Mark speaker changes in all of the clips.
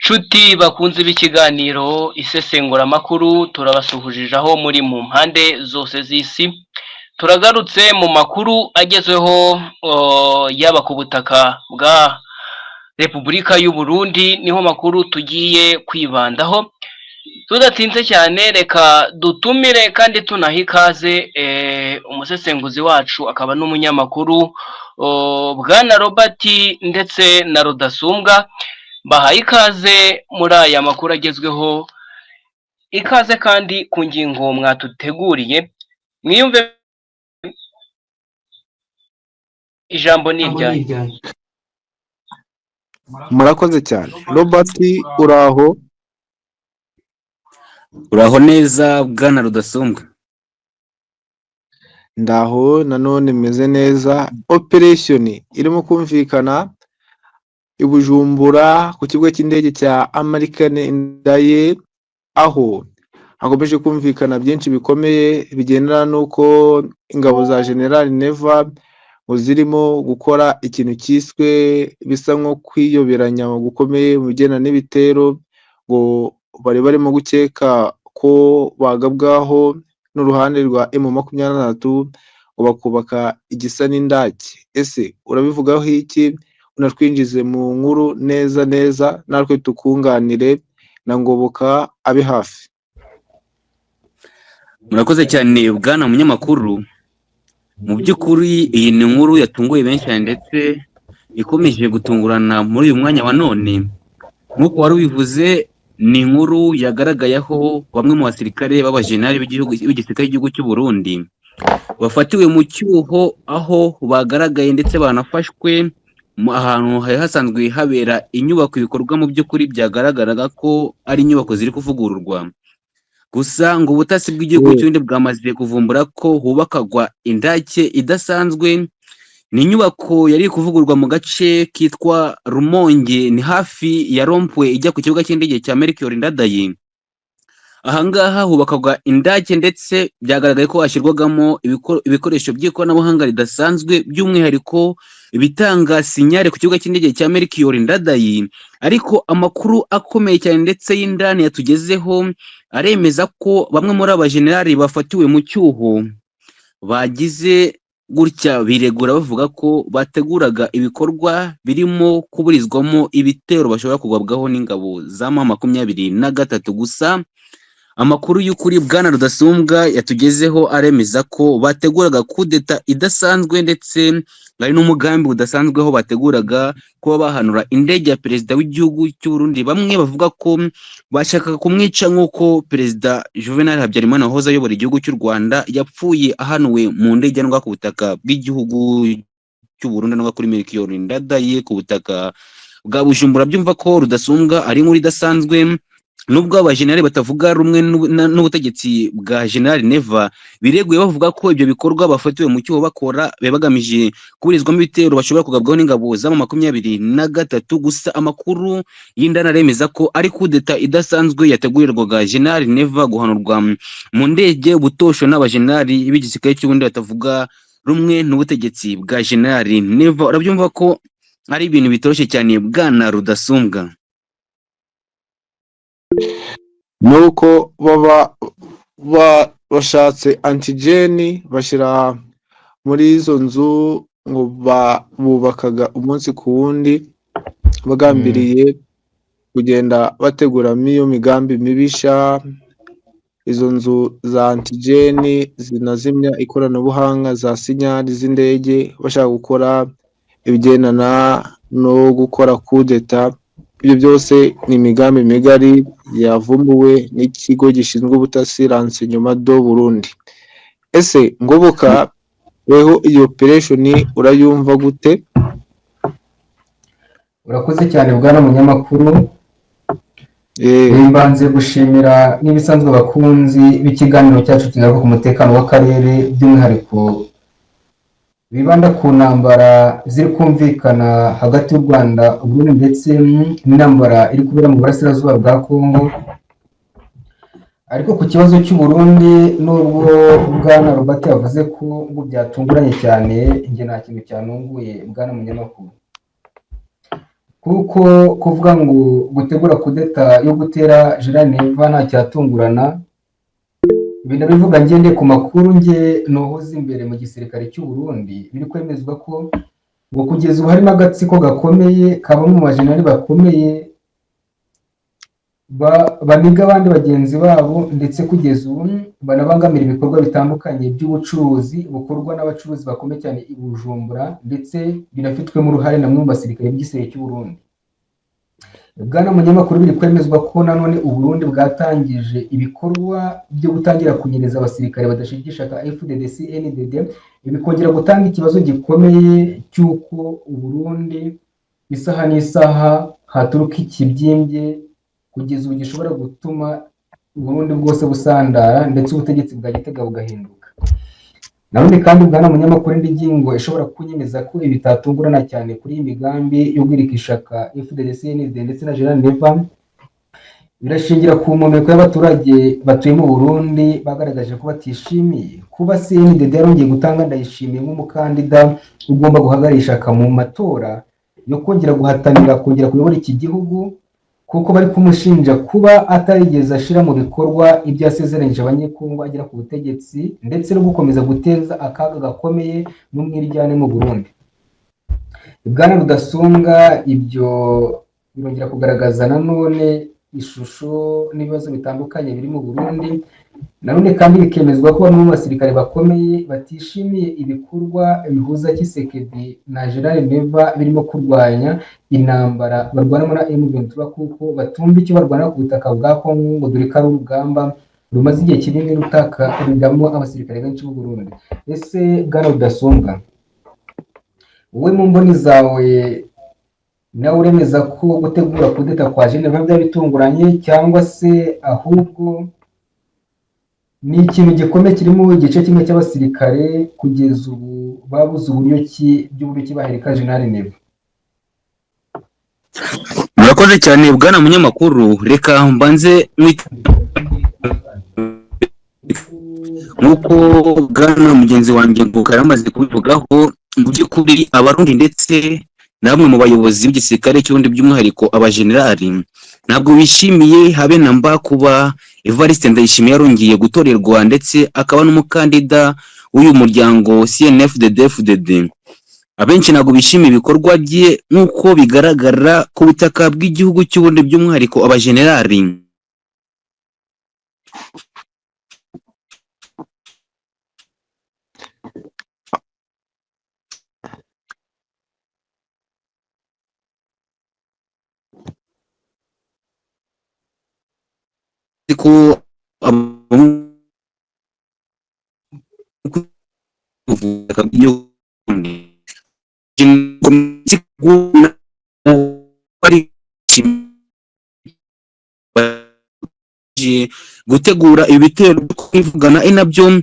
Speaker 1: Nshuti bakunze b'ikiganiro isesenguramakuru turabasuhujije aho muri mu mpande zose z'isi, turagarutse mu makuru agezweho yaba ku butaka bwa Repubulika y'u Burundi, niho makuru tugiye kwibandaho. Tudatinze cyane reka dutumire kandi tunaha ikaze umusesenguzi wacu akaba n'umunyamakuru Bwana Robert ndetse na Rudasumbwa, bahaye ikaze muri aya makuru agezweho. Ikaze kandi ku ngingo mwatuteguriye, mwiyumve ijambo ni iryanyu.
Speaker 2: Murakoze cyane. Robert, uraho
Speaker 3: neza Bwana Rudasumbwa?
Speaker 2: Ndaho nanone meze neza. Operation irimo kumvikana i Bujumbura ku kigo cy'indege cya American Airlines, aho hakomeje kumvikana byinshi bikomeye bigendana n'uko ingabo za General Neva zirimo gukora ikintu cyiswe bisa nko kwiyoberanya gukomeye mu bigena n'ibitero, ngo bari barimo gukeka ko bagabwaho n'uruhande rwa M23 ngo bakubaka igisa n'indake. Ese urabivugaho iki? Unatwinjize mu nkuru neza natwe tukunganire na Ngoboka abe hafi.
Speaker 3: Murakoze cyane Bwana munyamakuru. Mu by'ukuri iyi ni inkuru yatunguye benshi ndetse ikomeje gutungurana muri uyu mwanya wa none. Nk'uko wari ubivuze, ni inkuru yagaragayeho bamwe mu basirikare b'abajenerali b'igisirikare cy'igihugu cy'u Burundi bafatiwe mu cyuho, aho bagaragaye ndetse banafashwe ahantu hari hasanzwe habera inyubako. Ibikorwa mu by'ukuri byagaragaraga ko ari inyubako ziri kuvugururwa, gusa ngo ubutasi bw'igihugu cy'ubundi bwamaze kuvumbura ko hubakagwa indake idasanzwe. Ni inyubako yari kuvugururwa mu gace kitwa Rumonge, ni hafi ya Rompwe ijya ku kibuga cy'indege cya Melchior Ndadaye. Ahangaha hubakagwa indake ndetse byagaragaye ko hashyirwagamo ibikoresho by'ikoranabuhanga ridasanzwe, by'umwihariko ibitanga sinyare ku kibuga cy'indege cya Melchior Ndadaye. Ariko amakuru akomeye cyane ndetse y'indani yatugezeho aremeza ko bamwe muri abajenerali bafatiwe mu cyuho bagize gutya biregura bavuga ko bateguraga ibikorwa birimo kuburizwamo ibitero bashobora kugwabwaho n'ingabo za M23. Gusa amakuru y'ukuri Bwana Rudasumbwa yatugezeho aremeza ko bateguraga kudeta idasanzwe ndetse bari n'umugambi udasanzwe, aho bateguraga kuba bahanura indege ya perezida w'igihugu cy'u Burundi. Bamwe bavuga ko bashakaga kumwica nk'uko perezida Juvenal Habyarimana wahoze ayobora igihugu cy'u Rwanda yapfuye ahanuwe mu ndege yanwa ku butaka bw'igihugu cy'u Burundi no kuri Melchior Ndadaye ku butaka bwa Bujumbura. Byumva ko Rudasumbwa ari inkuru idasanzwe. Nubwo abajenerali batavuga rumwe n'ubutegetsi bwa General Neva bireguye bavuga ko ibyo bikorwa bafatiwe mu cyuho bakora bagamije kuburizwamo ibitero bashobora kugabwaho n'ingabo za M23. Gusa amakuru y'indani aremeza ko ari kudeta idasanzwe yategurirwaga General Neva guhanurwa mu ndege butosho n'abajenerali b'igisirikare cy'ubundi batavuga rumwe n'ubutegetsi bwa General Neva. Urabyumva ko ari ibintu bitoroshye cyane Bwana Rudasumbwa.
Speaker 2: Nuko bashatse antigeni bashyira muri izo nzu ngo bubakaga umunsi ku wundi, bagambiriye kugenda bateguramo iyo migambi mibisha. Izo nzu za antigeni zinazimya ikoranabuhanga za sinyari z'indege, bashaka gukora ibigendana no gukora kudeta. Ibyo byose ni imigambi migari yavumbuwe n'ikigo gishinzwe ubutasi Renseignement du Burundi. Ese Ngoboka, weho iyo operation urayumva gute?
Speaker 4: Urakoze cyane Bwana munyamakuru. Mbanze gushimira n'ibisanzwe abakunzi b'ikiganiro cyacu kigaruka ku mutekano w'akarere, by'umwihariko bibanda ku ntambara ziri kumvikana hagati y'u Rwanda, Burundi ndetse n'intambara iri kubera mu burasirazuba bwa Kongo. Ariko ku kibazo cy'u Burundi, nubwo Bwana Robert yavuze ko ngo byatunguranye cyane, njye nta kintu cyanunguye Bwana munyamakuru. kuko kuvuga ngo gutegura kudeta yo gutera General Neva nta cyatungurana. Ibintu bivuga ngende ku makuru nge nohoze imbere mu gisirikare cy'u Burundi biri kwemezwa ko ngo kugeza ubu harimo agatsiko gakomeye kaba mu bajenerali bakomeye baniga abandi bagenzi babo, ndetse kugeza ubu banabangamira ibikorwa bitandukanye by'ubucuruzi bukorwa n'abacuruzi bakomeye cyane i Bujumbura, ndetse binafitwemo uruhare na mwe mu basirikare b'igisirikare cy'u Burundi. Bwana munyamakuru, biri kwemezwa ko nanone u Burundi bwatangije ibikorwa byo gutangira kunyereza abasirikare badashigisha ka FDDC NDD, bikongera gutanga ikibazo gikomeye cy'uko u Burundi isaha n'isaha haturuka ikibyimbye kugeza ubu gishobora gutuma u Burundi bwose busandara, ndetse ubutegetsi bwa Gitega bugahinduka. Nanone kandi bwana munyamakuru, indi ngingo ishobora kunyemeza ko ibitatungurana cyane kuri iyi migambi yo guhirika ishaka FDDC NDD ndetse na General Neva birashingira ku mpumeko y'abaturage batuye mu Burundi bagaragaje ko batishimiye kuba CNDD yarongeye gutanga Ndayishimiye nk'umukandida ugomba guhagarara ishaka mu matora yo kongera guhatanira kongera kuyobora iki gihugu, kuko bari kumushinja kuba atarigeze ashira mu bikorwa ibyo yasezeranyije abanyekongo agera ku butegetsi, ndetse no gukomeza guteza akaga gakomeye n'umwiryane mu Burundi. Bwana Rudasumbwa, ibyo birongera kugaragaza nanone ishusho n'ibibazo bitandukanye biri mu Burundi. Nanone kandi bikemezwa ko bamwe mu basirikare bakomeye batishimiye ibikorwa bihuza Tshisekedi na General Neva birimo kurwanya intambara barwana na M23, kuko batumva icyo barwana ku butaka bwa Kongo, ngo dore ko ari urugamba rumaze igihe kinini rutaka rudamo abasirikare benshi b'u Burundi. Ese Bwana Rudasumbwa, wowe mu mboni zawe nawe uremeza ko gutegura kudeta kwa General Neva byari bitunguranye, cyangwa se ahubwo ni ikintu gikomeye kiri mu gice kimwe cy'abasirikare kugeza ubu babuze uburyo ki bahereka General Neva?
Speaker 3: Murakoze cyane bwana munyamakuru, reka mbanze nk'uko bwana mugenzi wanjye ngo karamaze kubivugaho, mu by'ukuri abarundi ndetse namwe mu bayobozi b'igisirikare cy'ubundi by'umwihariko abajenerali ntabwo bishimiye habe na mba kuba Evariste Ndayishimiye yarongeye gutorerwa ndetse akaba n'umukandida w'uyu muryango CNFDD-FDD. Abenshi ntabwo bishimiye ibikorwa bye nk'uko bigaragara ku butaka bw'igihugu cy'ubundi by'umwihariko abajenerali. Ko gutegura ibitero kwivugana inabyo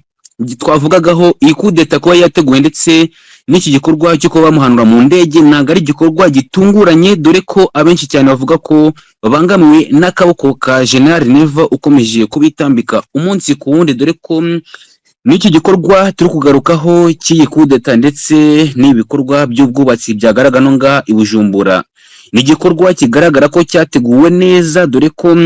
Speaker 3: twavugagaho iyi kudeta kuba yateguwe, ndetse n'iki gikorwa cyo kuba bamuhanura mu ndege ntabwo ari igikorwa gitunguranye, dore ko abenshi cyane bavuga ko babangamiwe n'akaboko ka General Neva ukomeje kubitambika umunsi ku wundi, dore ko n'iki gikorwa turi kugarukaho cy'iyi kudeta ndetse n'ibikorwa by'ubwubatsi byagaragara no nga i Bujumbura ni igikorwa kigaragara ko cyateguwe neza, dore ko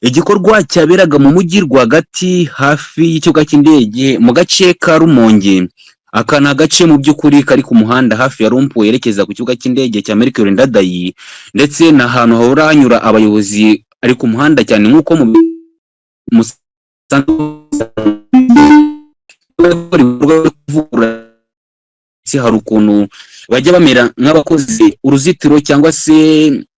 Speaker 3: igikorwa cyaberaga mu mujyi rwagati hafi y'ikibuga cy'indege mu gace ka Rumonge. Aka ni agace mu by'ukuri kari ku muhanda hafi ya Rompo yerekeza ku kibuga cy'indege cya Melchior Ndadayi, ndetse n'ahantu hahora hanyura abayobozi ari ku muhanda cyane nk'uko mu hari ukuntu bajya bamera nk'abakoze uruzitiro cyangwa se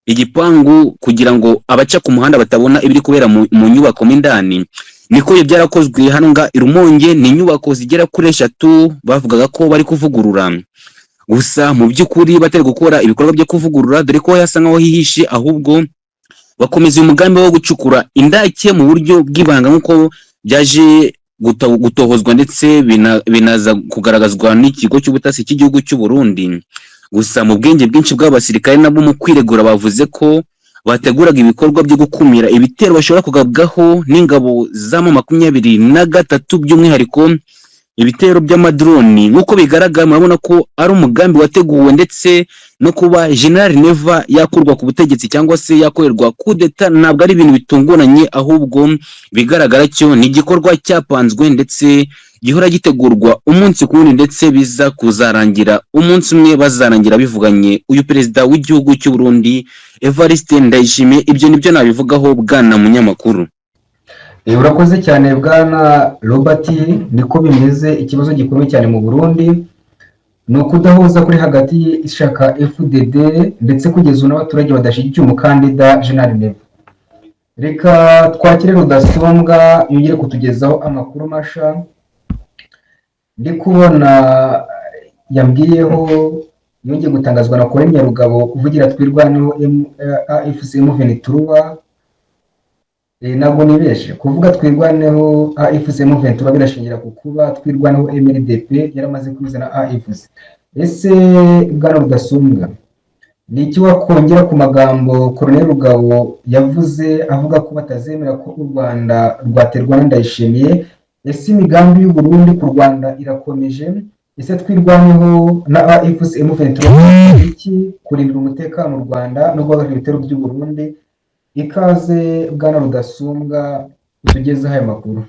Speaker 3: igipangu kugira ngo abaca ku muhanda batabona ibiri kubera mu nyubako mo indani. Niko byarakozwe hano nga Rumonge, ni inyubako zigera kuri 3 bavugaga ko bari kuvugurura, gusa mu by'ukuri batari gukora ibikorwa byo kuvugurura, dore ko yasa nkaho hihishe, ahubwo bakomeza umugambi wo gucukura indake mu buryo bw'ibanga nk'uko byaje gutohozwa ndetse binaza kugaragazwa n'ikigo cy'ubutasi cy'igihugu cy'u Burundi. Gusa mu bwenge bwinshi bw'abasirikare nabo mu kwiregura bavuze ko bateguraga ibikorwa byo gukumira ibitero bashobora kugabwaho n'ingabo za M23 by'umwihariko ibitero by'amadroni nk'uko bigaragara murabona ko ari umugambi wateguwe ndetse no kuba General Neva yakurwa ku butegetsi cyangwa se yakorerwa kudeta ntabwo ari ibintu bitunguranye ahubwo bigaragara cyo ni igikorwa cyapanzwe ndetse gihora gitegurwa umunsi ku wundi ndetse biza kuzarangira umunsi umwe bazarangira bivuganye uyu perezida w'igihugu cy'u Burundi Evariste Ndayishimiye. Ibyo nibyo nabivugaho bwana munyamakuru.
Speaker 4: Urakoze cyane bwana Robert. Niko bimeze, ikibazo gikomeye cyane mu Burundi ni ukudahuza kuri hagati y'ishyaka FDD ndetse kugeza ubu n'abaturage badashyigikiye umukandida General Neva. Reka twakire Rudasumbwa yongere kutugezaho amakuru masha. Ndi kubona yambwiyeho yongeye gutangazwa na Kore Nyarugabo uvugira twirwaneho AFC M23. Ntabwo nibeshe kuvuga twirwaneho AFC M23 birashingira ku kuba twirwaneho MRDP yaramaze kwizana AFC. Ese bwana Rudasumbwa ni iki wakongera ku magambo Colonel Rugabo yavuze avuga ko batazemera ko u Rwanda rwaterwa na Ndayishimiye? Ese imigambi y'u Burundi ku Rwanda irakomeje? Ese twirwaneho na AFC M23 iki kurindira umutekano mu Rwanda no guhagarika ibitero by'u Burundi? Ikaze bwana Rudasumbwa utugezeho aya makuru.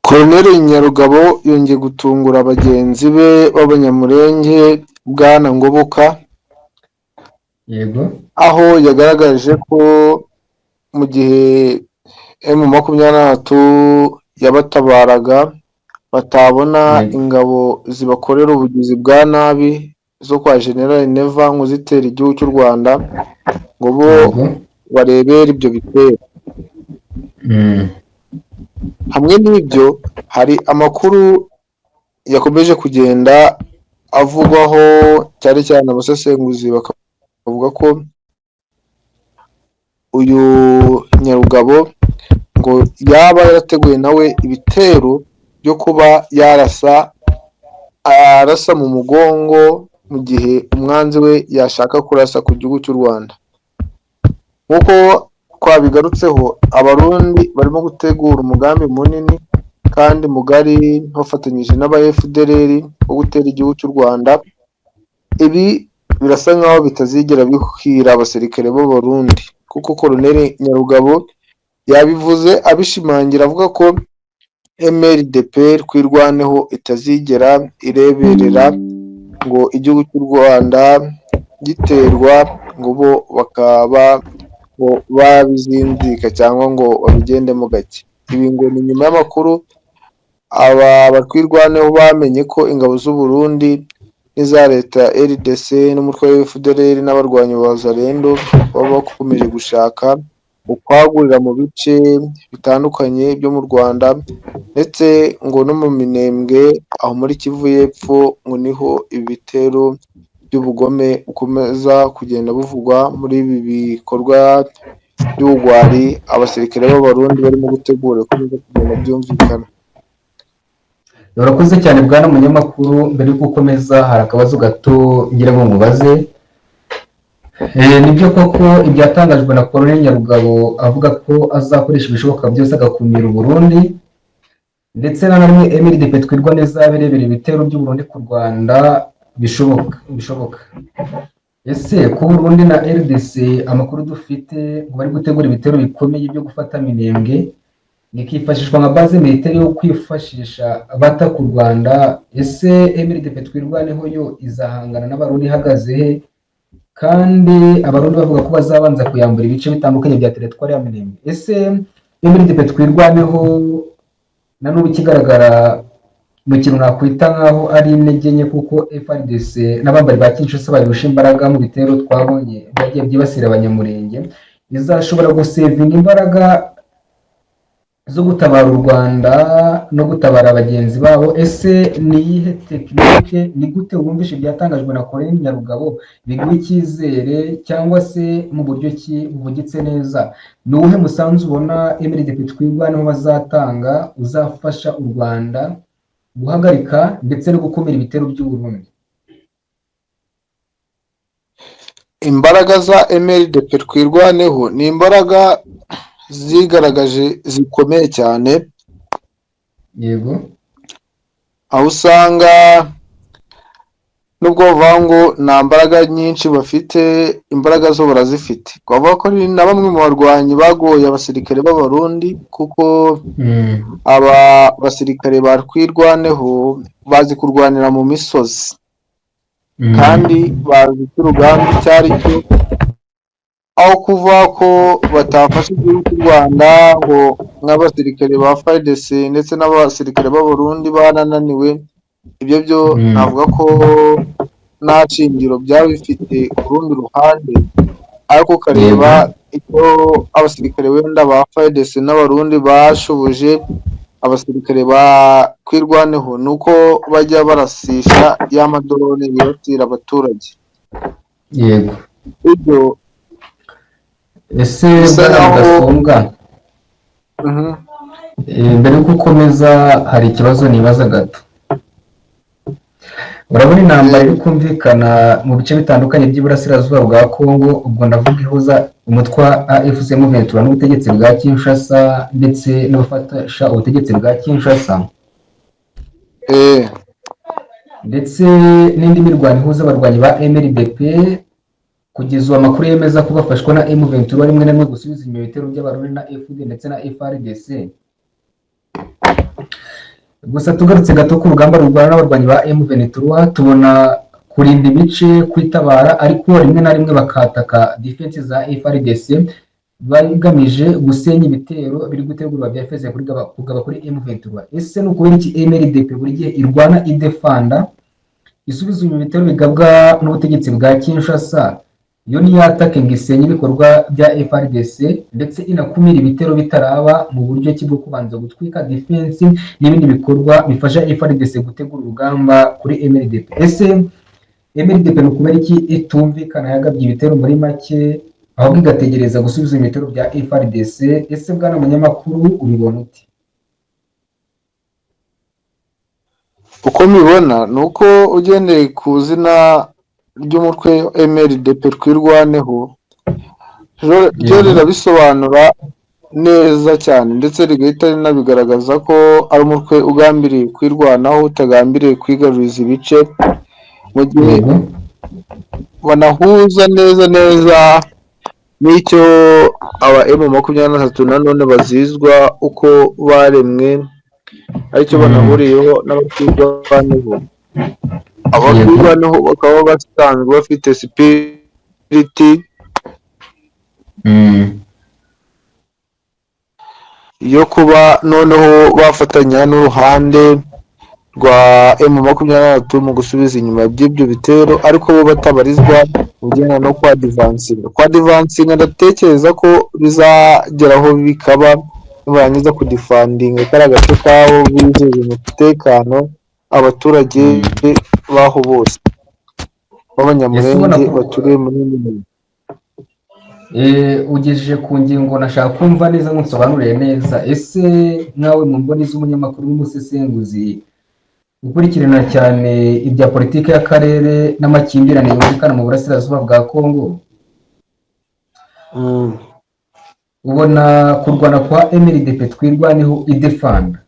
Speaker 2: Colonel Nyarugabo yongeye gutungura bagenzi be b'abanyamurenge bwana Ngoboka,
Speaker 4: Yego,
Speaker 2: aho yagaragaje ko mu gihe M23 yabatabaraga batabona
Speaker 4: Yego.
Speaker 2: ingabo zibakorera ubugizi bwa nabi zo kwa General Neva ngo zitera igihugu cy'u Rwanda ngo bo
Speaker 4: Yego.
Speaker 2: barebera ibyo bitero. Hamwe n'ibyo hari amakuru yakomeje kugenda avugwaho cyane cyane abasesenguzi bakavuga ko uyu Nyarugabo ngo yaba yarateguye nawe ibitero byo kuba arasa mu mugongo mu gihe umwanzi we yashaka kurasa ku gihugu cy'u Rwanda. Nk'uko twabigarutseho, abarundi barimo gutegura umugambi munini kandi mugari bafatanyije n'aba FDLR wo gutera igihugu cy'u Rwanda. Ibi birasa nkaho bitazigera bihira abasirikare b'Abarundi, kuko Colonel Nyarugabo yabivuze abishimangira avuga ko MRDP kwirwaneho itazigera ireberera ngo igihugu cy'u Rwanda giterwa ngo bo bakaba ngo babizinzika cyangwa ngo babigendemo gake. Ibi ngo ni nyuma y'amakuru aba batwirwaneho bamenye ko ingabo z'u Burundi n'iza leta ya RDC n'umutwe wa FDLR n'abarwanyi ba Zalendo baba bakomeje gushaka ukwagurira mu bice bitandukanye byo mu Rwanda ndetse ngo no mu Minembwe aho muri Kivu y'Epfo ngo niho ibitero by'ubugome ukomeza kugenda buvugwa muri ibi bikorwa by'ubugwari abasirikare b'Abarundi barimo gutegura kugenda byumvikana.
Speaker 4: Urakoze cyane bwana munyamakuru. Mbere yo gukomeza hari akabazo gato ngira ngo mubaze. Nibyo koko ibyatangajwe na Colonel Nyarugabo avuga ko azakoresha ibishoboka byose agakumira u Burundi ndetse na namwe MRDP twirwa neza birebera ibitero by'u Burundi ku Rwanda bishoboka. Ese ku Burundi na RDC amakuru dufite ngo bari gutegura ibitero bikomeye byo gufata Minembwe nikifashishwa nka base militaire yo kwifashisha bata ku Rwanda. Ese MRDP twirwaneho yo izahangana n'Abarundi ihagaze he? Kandi Abarundi bavuga ko bazabanza kuyambura ibice bitandukanye bya teritwari ya Minembwe. Ese MRDP twirwaneho na n'ubu ikigaragara mu kintu nakwita nkaho ari intege nke, kuko FARDC n'abambari ba Kinshasa barusha imbaraga mu bitero twabonye byagiye byibasira abanyamurenge, izashobora gusevinga imbaraga zo gutabara u Rwanda no gutabara bagenzi babo. Ese ni iyihe tekinike, ni gute wumvishe ibyatangajwe na Colonel Nyarugabo biguha icyizere cyangwa se mu buryo ki buvugitse neza? Ni uwuhe musanzu ubona MRDP twirwaneho bazatanga uzafasha u Rwanda guhagarika ndetse no gukumira ibitero by'u Burundi?
Speaker 2: Imbaraga za MRDP twirwaneho ni imbaraga zigaragaje zikomeye cyane
Speaker 4: yego.
Speaker 2: aho usanga nubwo bavuga ngo nta mbaraga nyinshi bafite, imbaraga zo barazifite. Twavuga ko ari na bamwe mu barwanyi bagoye abasirikare b'abarundi, kuko aba basirikare barwirwaneho bazi kurwanira mu misozi, kandi bazi icyo urugamba icyo ari cyo, aho kuvuga ko batafashe igihugu cy'u Rwanda ngo nk'abasirikare ba FARDC ndetse n'abasirikare b'abarundi barananiwe. Ibyo byo navuga ko nta shingiro byaba bifite ku rundi ruhande, ariko ukareba icyo abasirikare wenda ba FARDC n'abarundi bashoboje abasirikare ba kwirwaneho, ni uko bajya barasisha y'amadorone yibasira abaturage.
Speaker 4: Yego.
Speaker 2: Ibyo
Speaker 4: ese Gasonga, mbere yuko ukomeza hari ikibazo nibaza gato. Urabona intambara iri kumvikana mu bice bitandukanye by'iburasirazuba bwa Kongo, ubwo ndavuga ihuza umutwe wa AFC M23 n'ubutegetsi bwa Kinshasa ndetse n'abafatasha ubutegetsi bwa Kinshasa, ndetse n'indi mirwano ihuza abarwanyi ba MLDP. Kugeza ubu amakuru yemeza ko bafashwa na M23 rimwe na rimwe gusubiza inyuma ibitero by'abarundi na FD ndetse na FARDC. Gusa tugarutse gato ku rugamba rurwana n'abarwanyi ba M23, tubona kurinda ibice, kwitabara, ariko rimwe na rimwe bakataka defense za FARDC bagamije gusenya ibitero biri gutegurwa bya FARDC kugaba kuri M23. Ese ni ukubera iki MLDP buri gihe irwana idefanda isubiza inyuma ibitero bigabwa n'ubutegetsi bwa Kinshasa, yo ni yatake ngo isenye ibikorwa bya FARDC ndetse inakumira ibitero bitaraba mu buryo bwo kubanza gutwika defense n'ibindi bikorwa bifasha FARDC gutegura urugamba kuri MLDP? Ese MLDP ni ukubera iki itumvikana yagabye ibitero muri make ahubwo igategereza gusubiza ibitero bya FARDC? Ese bwana munyamakuru ubibona uti?
Speaker 2: uko mbibona ni uko ugendeye ku zina ry'umutwe MLDP twirwaneho, ryo rirabisobanura neza cyane, ndetse rigahita rinabigaragaza ko ari umutwe ugambiriye kwirwanaho, utagambiriye kwigaruriza ibice, mu gihe banahuza neza n'icyo aba M23 nanone bazizwa uko baremwe, aricyo banahuriyeho n'abakwirwaneho. Abakwirwaneho bakaba basanzwe bafite sipiriti yo kuba noneho bafatanya n'uruhande rwa M23 mu gusubiza inyuma by'ibyo bitero, ariko bo batabarizwa mu bijyanye no kwadivansinga. Ndatekereza ko bizageraho bikaba barangiza kudifandinga kari agace kabo, bijeje umutekano abaturage baho bose b'abanyamurenge baturiye muri Minembwe.
Speaker 4: Ugejeje ku ngingo nashaka kumva neza ngo nsobanurire neza. Ese nawe mu mboni z'umunyamakuru n'umusesenguzi ukurikirana cyane ibya politiki y'akarere n'amakimbirane yumvikana mu burasirazuba bwa Kongo, ubona kurwana kwa MLDP twirwaneho idefanda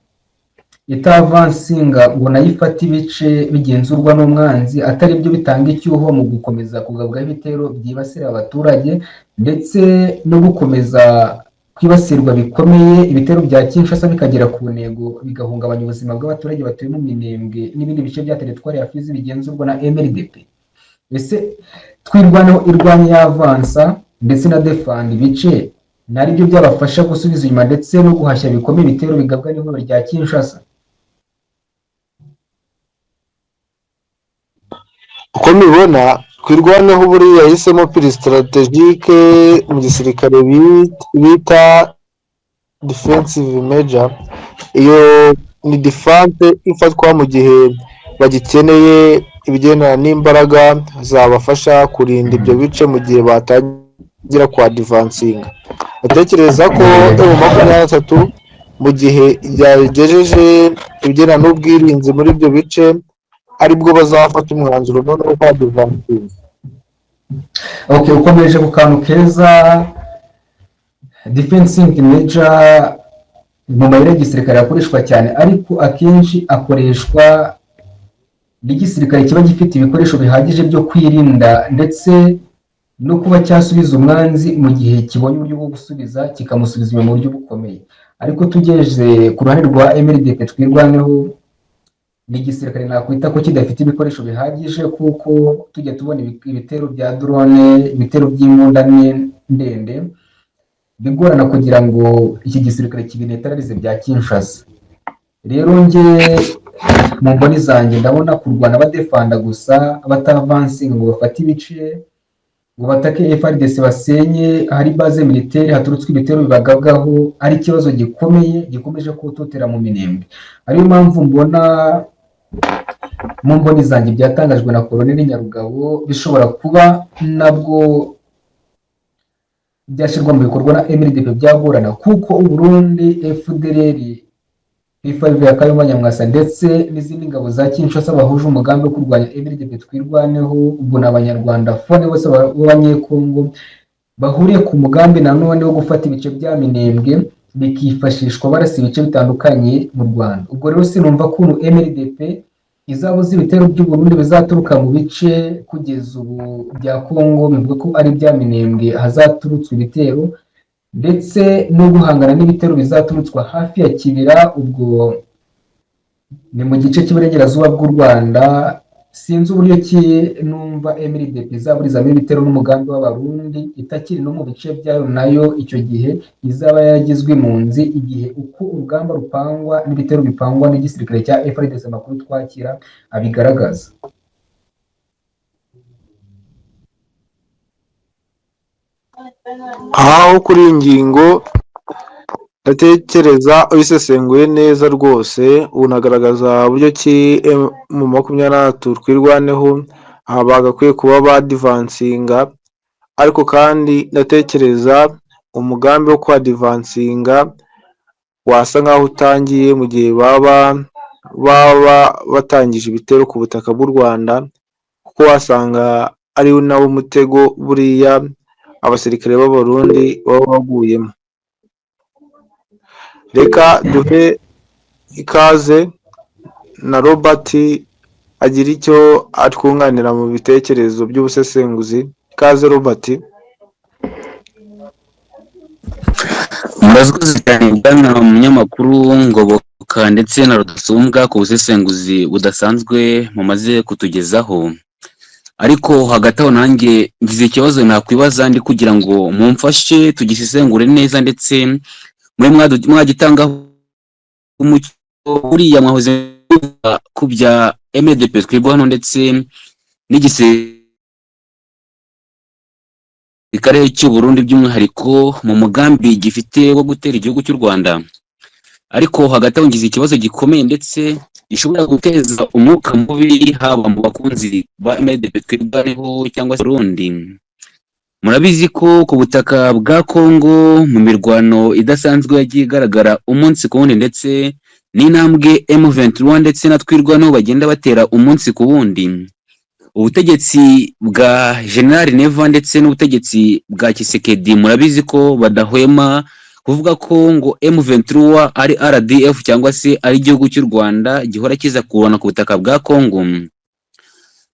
Speaker 4: itavansinga ngo nayo ifate ibice bigenzurwa n'umwanzi, atari byo bitanga icyuho mu gukomeza kugabwaho ibitero byibasira abaturage ndetse no gukomeza kwibasirwa bikomeye ibitero bya Kinshasa bikagera ku ntego bigahungabanya ubuzima bw'abaturage batuye mu Minembwe n'ibindi bice bya teritwari ya Fizi bigenzurwa na MLDP? Ese twirwaneho irwanya y'avansa ndetse na defanda ibice nari byo byabafasha gusubiza inyuma ndetse no guhashya bikomeye ibitero bigabwa n'ihuriro rya Kinshasa?
Speaker 2: Uko mbibona twirwaneho buriya yahisemo piri strategique mu gisirikare bita defensive major. Iyo ni defense ifatwa mu gihe bagikeneye ibigendana n'imbaraga zabafasha kurinda ibyo bice mu gihe batangira kwa advancinga. Batekereza ko M23 mu gihe yagejeje ibigendana n'ubwirinzi muri ibyo bice aribwo bazafata umwanzuro noneho kwa advancinga.
Speaker 4: Okay, ukomeje ku kantu keza defensive major mu mayeri y'igisirikare akoreshwa cyane, ariko akenshi akoreshwa n'igisirikare kiba gifite ibikoresho bihagije byo kwirinda ndetse no kuba cyasubiza umwanzi mu gihe kibonye uburyo bwo gusubiza, kikamusubiza inyuma mu buryo bukomeye. Ariko tugeze ku ruhande rwa MRDP twirwaneho, ni igisirikare nakwita ko kidafite ibikoresho bihagije, kuko tujya tubona ibitero bya drone, ibitero by'imbunda ndende, bigorana kugira ngo iki gisirikare kibinetararize bya Kinshasa. Rero nge mu mboni zanjye ndabona kurwana badefanda gusa, batavansinga ngo bafate ibice, ngo batake FARDC basenye hari base militaire haturutswe ibitero bibagabwaho, ari ikibazo gikomeye gikomeje kutotera mu minembwe. Ariyo mpamvu mbona mu mboni zanjye byatangajwe na Colonel Nyarugabo bishobora kuba nabwo byashyirwa mu bikorwa na MRDP byagorana, kuko Uburundi, FDLR, P5 ya Kayumba Nyamwasa ndetse n'izindi ngabo za Kinshasa bahuje umugambi wo kurwanya MRDP twirwaneho. Ubwo n'abanyarwanda fone bose b'abanyekongo bahuriye ku mugambi nanone wo gufata ibice bya Minembwe bikifashishwa barasa ibice bitandukanye mu Rwanda. Ubwo rero sinumva ukuntu MRDP izabuza ibitero by'u Burundi bizaturuka mu bice kugeza ubu bya Kongo bivuga ko ari bya Minembwe hazaturutswa ibitero, ndetse no guhangana n'ibitero bizaturutswa hafi ya Kibira, ubwo ni mu gice cy'iburengerazuba bw'u Rwanda. Sinzi uburyo ki numva MRDP izaburizamo ibitero n'umugambi w'Abarundi itakiri no mu bice byayo, nayo icyo gihe izaba yaragizwe impunzi, igihe uko urugamba rupangwa n'ibitero bipangwa n'igisirikare cya FARDC amakuru twakira abigaragaza.
Speaker 2: aho kuri iyi ngingo ndatekereza ubisesenguye neza rwose, unagaragaza uburyo ki mu 23 twirwaneho aha bagakwiye kuba badivansinga, ariko kandi ndatekereza umugambi wo kwadivansinga wasa nk'aho utangiye mu gihe baba batangije ibitero ku butaka bw'u Rwanda, kuko wasanga ari nawo mutego buriya abasirikare b'Abarundi baba baguyemo. Reka duhe ikaze na Robert agira icyo atwunganira mu bitekerezo by'ubusesenguzi. Ikaze Robert.
Speaker 3: Murakoze cyane bwana umunyamakuru Ngoboka ndetse na Rudasumbwa ku busesenguzi budasanzwe mumaze kutugezaho. Ariko hagati aho nanjye ngize ikibazo nakwibaza ndi kugira ngo mumfashe tugisesengure neza, ndetse muri mwagitangaho umucyo uriya mwahoze ku bya MRDP twirwaneho ndetse n'igisirikare cy'u Burundi by'umwihariko mu mugambi gifite wo gutera igihugu cy'u Rwanda. Ariko hagati aho ngize ikibazo gikomeye ndetse gishobora guteza umwuka mubi haba mu bakunzi ba MRDP twirwaneho cyangwa se Burundi. Murabizi ko ku butaka bwa Kongo mu mirwano idasanzwe yagiye igaragara umunsi ku wundi, ndetse n'intambwe M23 ndetse na twirwaneho bagenda batera umunsi ku wundi. Ubutegetsi bwa General Neva ndetse n'ubutegetsi bwa Kisekedi murabizi ko badahwema kuvuga ko ngo M23 ari RDF cyangwa se ari igihugu cy'u Rwanda gihora kiza kurwana ku butaka bwa Kongo.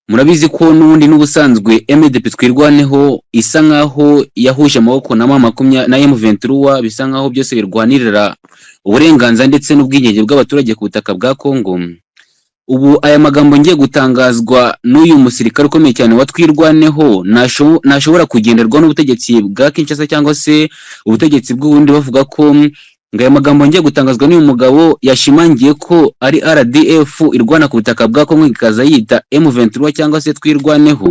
Speaker 3: Murabizi ko n'ubundi n'ubusanzwe MRDP twirwaneho isa nkaho yahuje amaboko na M23, bisa nkaho byose birwanirira uburenganzira ndetse n'ubwigenge bw'abaturage ku butaka bwa Kongo. Ubu aya magambo ngiye gutangazwa n'uyu musirikare ukomeye cyane wa twirwaneho nashobora kugenderwa n'ubutegetsi bwa Kinshasa cyangwa se ubutegetsi bw'ubundi bavuga ko ngo aya magambo ngiye gutangazwa n'uyu mugabo yashimangiye ko ari RDF irwana ku butaka bwa Kongo ikaza yita M23 cyangwa se twirwaneho.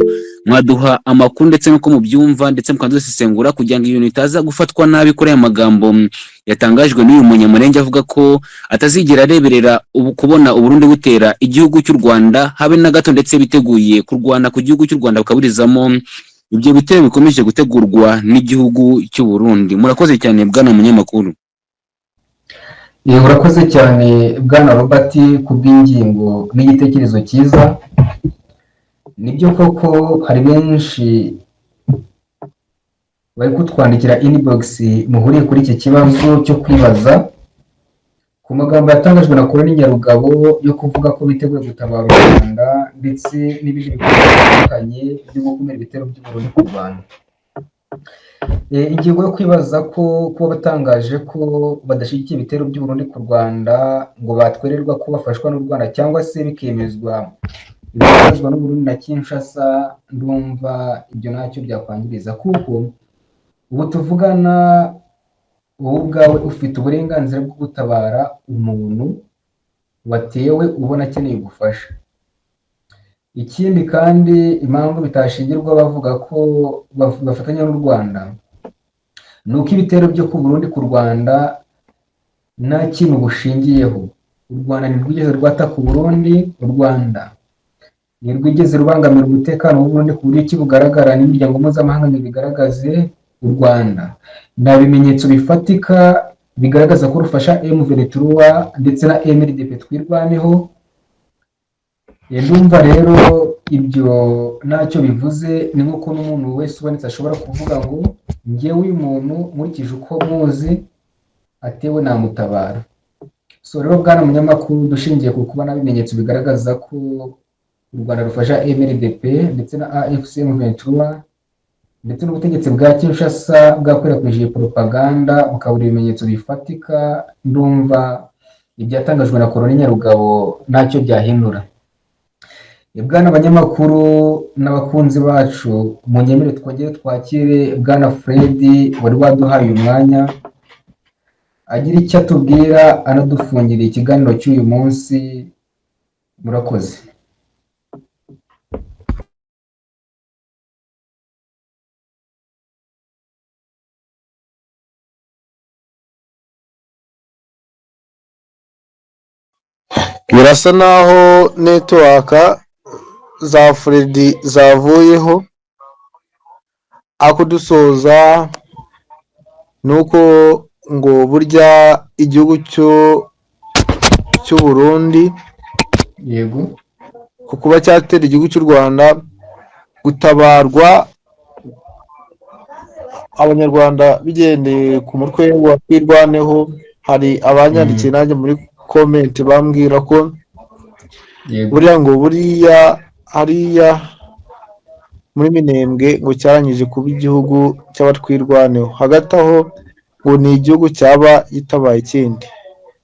Speaker 3: Mwaduha amakuru ndetse nuko mubyumva ndetse mukadusesengura kugira ngo ibintu itaza gufatwa nabi kuri aya magambo yatangajwe n'uyu munyamurenge avuga ko atazigera areberera kubona Uburundi butera igihugu cy'u Rwanda habe na gato, ndetse biteguye kurwana ku gihugu cy'u Rwanda bakaburizamo ibyo bitero bikomeje gutegurwa n'igihugu cy'u Burundi. Murakoze cyane bwana munyamakuru.
Speaker 4: Urakoze cyane bwana Robert ku bw'ingingo n'igitekerezo cyiza. Nibyo koko hari benshi bari kutwandikira inbox muhuriye kuri iki kibazo cyo kwibaza ku magambo yatangajwe na Colonel Nyarugabo yo kuvuga ko biteguye gutabara u Rwanda ndetse n'ibindi bikorwa bitandukanye byo gukumira ibitero by'Uburundi ku Rwanda. Ingingo yo kwibaza ko kuba batangaje ko badashyigikiye ibitero by'Uburundi ku Rwanda ngo batwererwa ko bafashwa n'u Rwanda cyangwa se bikemezwa ibigaragazwa n'Uburundi na Kinshasa, ndumva ibyo ntacyo byakwangiriza kuko ubu tuvugana wowe ubwawe ufite uburenganzira bwo gutabara umuntu watewe ubona akeneye ubufasha. Ikindi kandi impamvu bitashingirwa bavuga ko bafatanya n'u Rwanda ni uko ibitero byo ku Burundi ku Rwanda nta kintu bushingiyeho. U Rwanda ntirwigeze rwataka u Burundi, u Rwanda ntirwigeze rubangamira umutekano w'u Burundi ku buryo ki bugaragara n'imiryango mpuzamahanga ntibigaragaze. U Rwanda nta bimenyetso bifatika bigaragaza ko rufasha M23 ndetse na MRDP twirwaneho. Ndumva rero ibyo ntacyo bivuze, ni nk'uko n'umuntu wese ubonetse ashobora kuvuga ngo njyewe uyu muntu nkurikije uko muzi atewe namutabara. So rero bwana munyamakuru, dushingiye ku kuba nta bimenyetso bigaragaza ko u Rwanda rufasha MRDP ndetse na AFC M23 ndetse n'ubutegetsi bwa Kinshasa bwakwirakwije propaganda bukabura ibimenyetso bifatika, ndumva ibyatangajwe na Colonel Nyarugabo ntacyo byahindura. Bwana abanyamakuru n'abakunzi bacu, munyemere twongere twakire bwana Fred wari waduhaye umwanya agira icyo atubwira anadufungira ikiganiro cy'uyu munsi. Murakoze.
Speaker 2: Birasa naho network za Fred zavuyeho. Akudusoza nuko ngo burya igihugu cy'u Burundi
Speaker 4: Yego,
Speaker 2: ku kuba cyatera igihugu cy'u Rwanda gutabarwa abanyarwanda bigendeye ku mutwe wa twirwaneho. Hari abanyandikiye nanjye muri comment bambwira ko buriya hariya muri Minembwe ngo cyarangije kuba igihugu cy'abatwirwaneho. Hagati aho ngo ni igihugu cyaba gitabaye ikindi.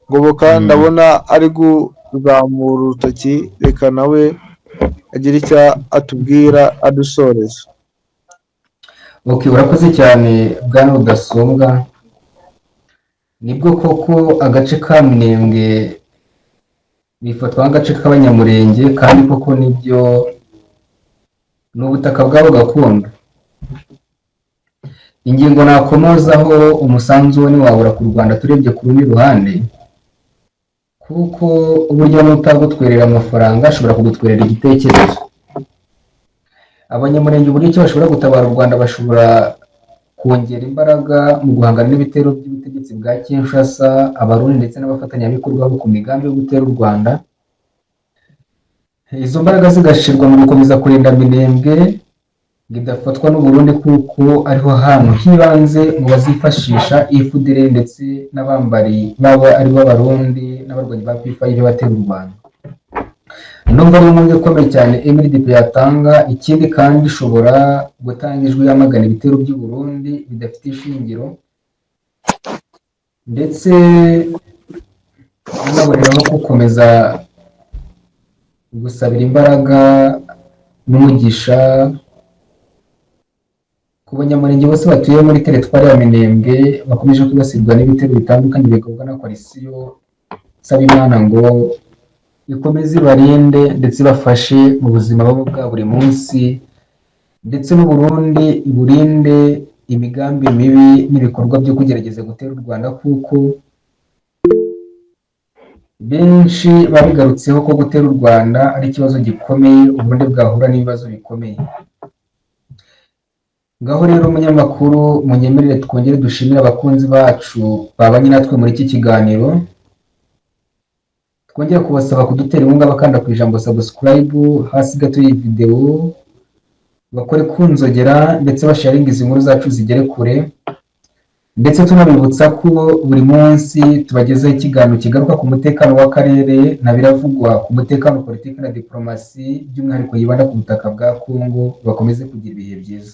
Speaker 2: Ngoboka ndabona ari kuzamura urutoki, reka nawe agira icyo atubwira adusoreza.
Speaker 4: Okay, urakoze cyane bwana Rudasumbwa. Nibwo koko agace ka Minembwe bifatwa nk'agace k'abanyamurenge, kandi koko nibyo ni ubutaka bwabo gakondo. Ingingo nakomozaho umusanzu we ntiwabura ku Rwanda turebye ku rundi ruhande, kuko uburyo n'utagutwerera amafaranga ashobora kugutwerera igitekerezo. Abanyamurenge uburyo icyo bashobora gutabara u Rwanda, bashobora kongera imbaraga mu guhangana n'ibitero by'ubutegetsi bwa Kinshasa, Abarundi ndetse n'abafatanyabikorwa bo ku migambi yo gutera u Rwanda. Izo mbaraga zigashirwa mu gukomeza kurinda Minembwe ngo idafatwa n'u Burundi, kuko ariho hantu hibanze mu bazifashisha FDLR ndetse n'abambari babo aribo Abarundi n'abarwanyi ba P5 batera u Rwanda. Ndumva ari umwe ukomeye cyane MRDP yatanga. Ikindi kandi ishobora gutanga ijwi yamagana ibitero by'u Burundi bidafite ishingiro, ndetse anaboneraho gukomeza gusabira imbaraga n'umugisha ku banyamurenge bose batuye muri teritwari ya Minembwe bakomeje kwibasirwa n'ibitero bitandukanye bikorwa na koalisiyo. Saba Imana ngo ikomeze ibarinde ndetse ibafashe mu buzima bwabo bwa buri munsi, ndetse n'u Burundi iburinde imigambi mibi n'ibikorwa byo kugerageza gutera u Rwanda, kuko benshi babigarutseho ko gutera u Rwanda ari ikibazo gikomeye, Uburundi bwahura n'ibibazo bikomeye. Ngaho rero umunyamakuru, munyemerere twongere dushimire abakunzi bacu babanye natwe muri iki kiganiro. Twongera kubasaba kudutera inkunga bakanda ku ijambo subscribe hasi gato y'iyi video, bakore kunzogera ndetse basharinga izi nkuru zacu zigere kure. ndetse tunabibutsa ko buri munsi tubagezaho ikiganiro kigaruka ku mutekano w'akarere na biravugwa ku mutekano, politiki na diplomasi by'umwihariko yibanda ku butaka bwa Kongo. Bakomeze kugira ibihe byiza.